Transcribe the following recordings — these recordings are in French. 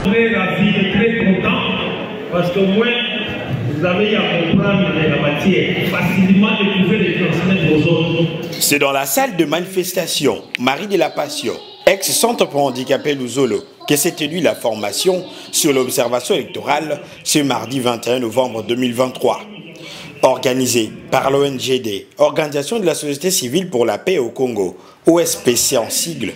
très ravis et très contents parce que moi, vous avez à comprendre la matière, facilement et pouvez les transmettre aux autres. C'est dans la salle de manifestation Marie de la Passion, ex-centre pour handicapés Luzolo, que s'est tenue la formation sur l'observation électorale ce mardi 21 novembre 2023. Organisée par l'ONGD, Organisation de la société civile pour la paix au Congo, OSPC en sigle,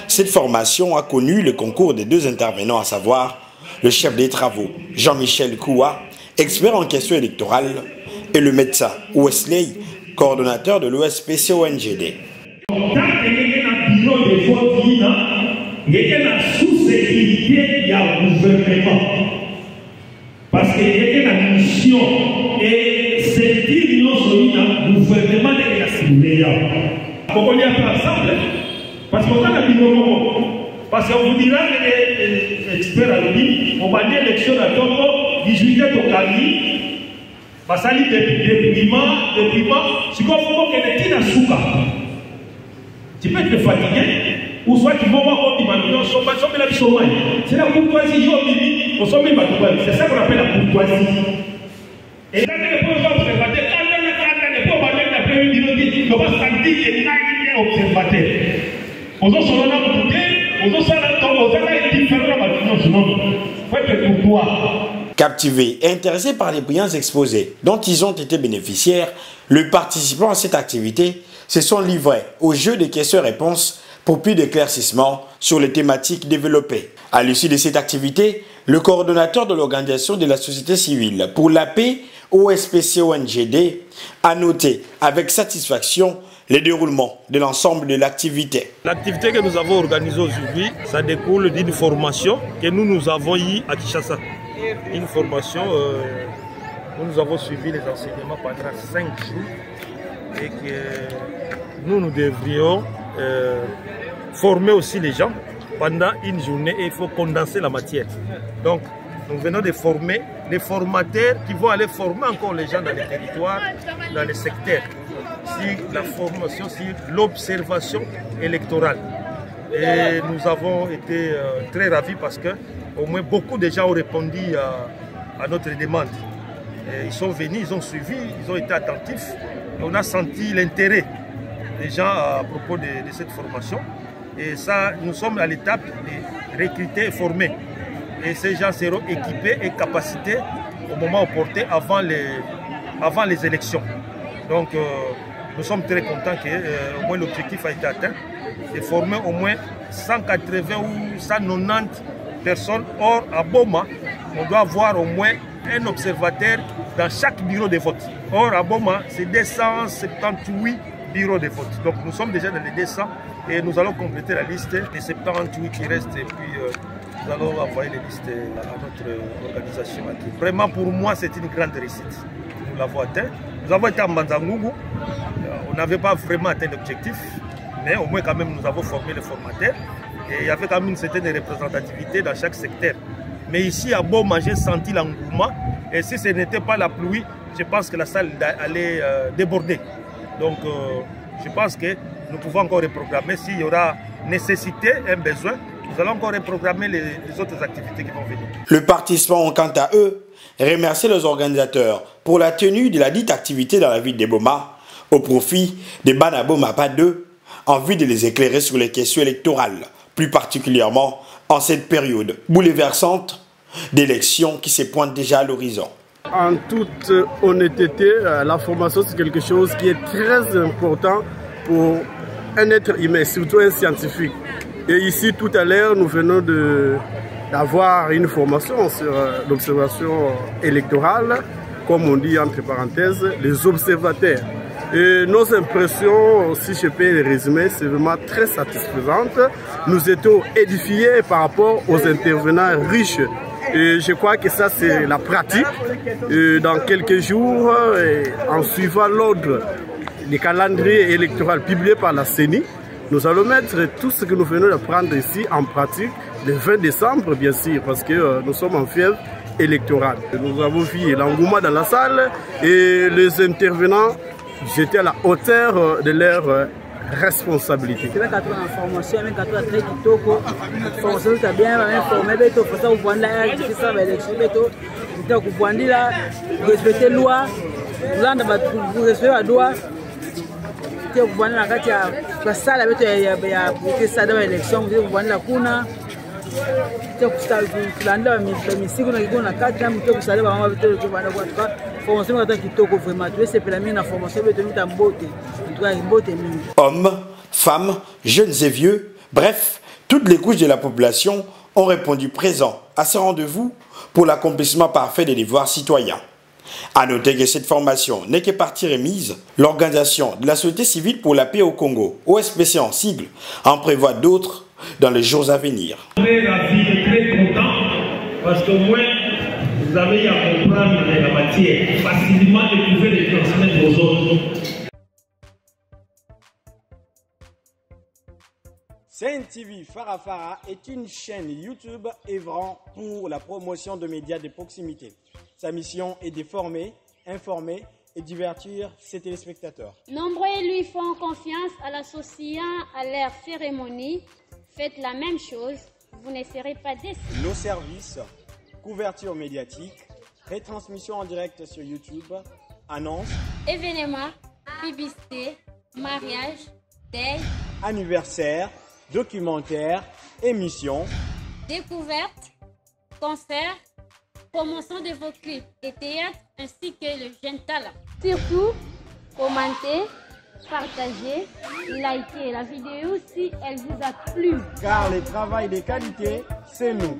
cette formation a connu le concours des deux intervenants, à savoir le chef des travaux Jean-Michel Koua, expert en questions électorales, et le médecin Wesley, coordonnateur de l'OSPC ONGD. Parce qu'il y a une mission et c'est dire non gouvernement de la sécurité. Pourquoi on y a pas ensemble? Parce qu'on a dit non. Parce qu'on vous dira que les experts à l'ONU, on va dire l'élection à Togo, 18 au Cali, parce que déprimant, c'est comme il y a des souka. Tu peux te fatiguer, ou soit tu vas voir comment tu vas sommer la chômage. C'est la courtoisie, on somme les matouailles. C'est ça qu'on appelle la courtoisie. Et quand les pauvres observateurs, quand les pauvres observateurs, ils vont sentir qu'il y a un observateur. Aux autres, on a goûté, aux autres, on a différents. Faut être courtois. Captivés et intéressés par les brillants exposés dont ils ont été bénéficiaires, les participants à cette activité se sont livrés au jeu des questions-réponses pour plus d'éclaircissements sur les thématiques développées. À l'issue de cette activité, le coordonnateur de l'Organisation de la société civile pour la paix, OSPC-ONGD, a noté avec satisfaction le déroulement de l'ensemble de l'activité. L'activité que nous avons organisée aujourd'hui, ça découle d'une formation que nous avons eue à Kinshasa. Une formation où nous avons suivi les enseignements pendant 5 jours et que nous devrions former aussi les gens pendant une journée et il faut condenser la matière. Donc, nous venons de former les formateurs qui vont aller former encore les gens dans les territoires, dans les secteurs, sur la formation, sur l'observation électorale. Et nous avons été très ravis parce que au moins beaucoup de gens ont répondu à notre demande. Et ils sont venus, ils ont suivi, ils ont été attentifs et on a senti l'intérêt des gens à propos de cette formation. Et ça, nous sommes à l'étape de recruter et former. Et ces gens seront équipés et capacités au moment opportun avant les élections. Donc, nous sommes très contents que au moins l'objectif a été atteint. De former au moins 180 ou 190 personnes. Or, à Boma, on doit avoir au moins un observateur dans chaque bureau de vote. Or, à Boma, c'est 278 bureaux de vote. Donc, nous sommes déjà dans les 200 et nous allons compléter la liste des 78 qui restent et puis nous allons envoyer les listes à notre organisation. Vraiment, pour moi, c'est une grande réussite. Nous l'avons atteint. Nous avons été à Manzangougou. On n'avait pas vraiment atteint l'objectif, mais au moins, quand même, nous avons formé les formateurs. Et il y avait quand même une certaine représentativité dans chaque secteur. Mais ici, à Boma, j'ai senti l'engouement. Et si ce n'était pas la pluie, je pense que la salle allait déborder. Donc, je pense que nous pouvons encore reprogrammer. S'il y aura nécessité, un besoin, nous allons encore reprogrammer les autres activités qui vont venir. Les participants ont quant à eux remercié les organisateurs pour la tenue de la dite activité dans la ville de Boma au profit des Banaboma pas 2 en vue de les éclairer sur les questions électorales, plus particulièrement en cette période bouleversante d'élections qui se pointe déjà à l'horizon. En toute honnêteté, la formation c'est quelque chose qui est très important pour un être humain, surtout un scientifique. Et ici, tout à l'heure, nous venons d'avoir une formation sur l'observation électorale, comme on dit entre parenthèses, les observateurs. Et nos impressions, si je peux les résumer, c'est vraiment très satisfaisante. Nous étions édifiés par rapport aux intervenants riches. Et je crois que ça, c'est la pratique. Et dans quelques jours, en suivant l'ordre du calendrier électoral publié par la CENI, nous allons mettre tout ce que nous venons d'apprendre ici en pratique le 20 décembre, bien sûr, parce que nous sommes en fièvre électorale. Nous avons vu l'engouement dans la salle et les intervenants, j'étais à la hauteur de leur responsabilité. C'est vrai qu'il y a une formation, même quand on a très kitoko, formation c'est bien, même formé, beto, faut ça vous voir là, c'est ça, l'élection, beto, donc vous voir là, respecter la loi, vous respectez la loi, vous voir là, quand il y a ça, là, beto, il y a ça dans l'élection, vous voir là, kuna, tu sais, là, mais si vous avez une carte, vous savez, vous avez beto, vous avez formation quand kitoko vraiment, tu sais, c'est la mienne formation, beto, nous t'en beauté. Hommes, femmes, jeunes et vieux, bref, toutes les couches de la population ont répondu présent à ce rendez-vous pour l'accomplissement parfait des devoirs citoyens. À noter que cette formation n'est que partie remise. L'Organisation de la Société Civile pour la Paix au Congo, OSPC en sigle, en prévoit d'autres dans les jours à venir. Très ravi et très content parce qu'au moins vous avez à comprendre la matière facilement et vous pouvez les transmettre aux autres. CNTV Farafara est une chaîne YouTube œuvrant pour la promotion de médias de proximité. Sa mission est de former, informer et divertir ses téléspectateurs. Nombreux lui font confiance à l'associant à leur cérémonie. Faites la même chose, vous ne serez pas déçus. Nos services, couverture médiatique, retransmission en direct sur YouTube, annonces, événements, publicité, mariage, deuil, anniversaire, documentaires, émissions, découvertes, concerts, promotion de vos clips et théâtre ainsi que le jeune talent. Surtout, commentez, partagez, likez la vidéo si elle vous a plu. Car le travail de qualité, c'est nous.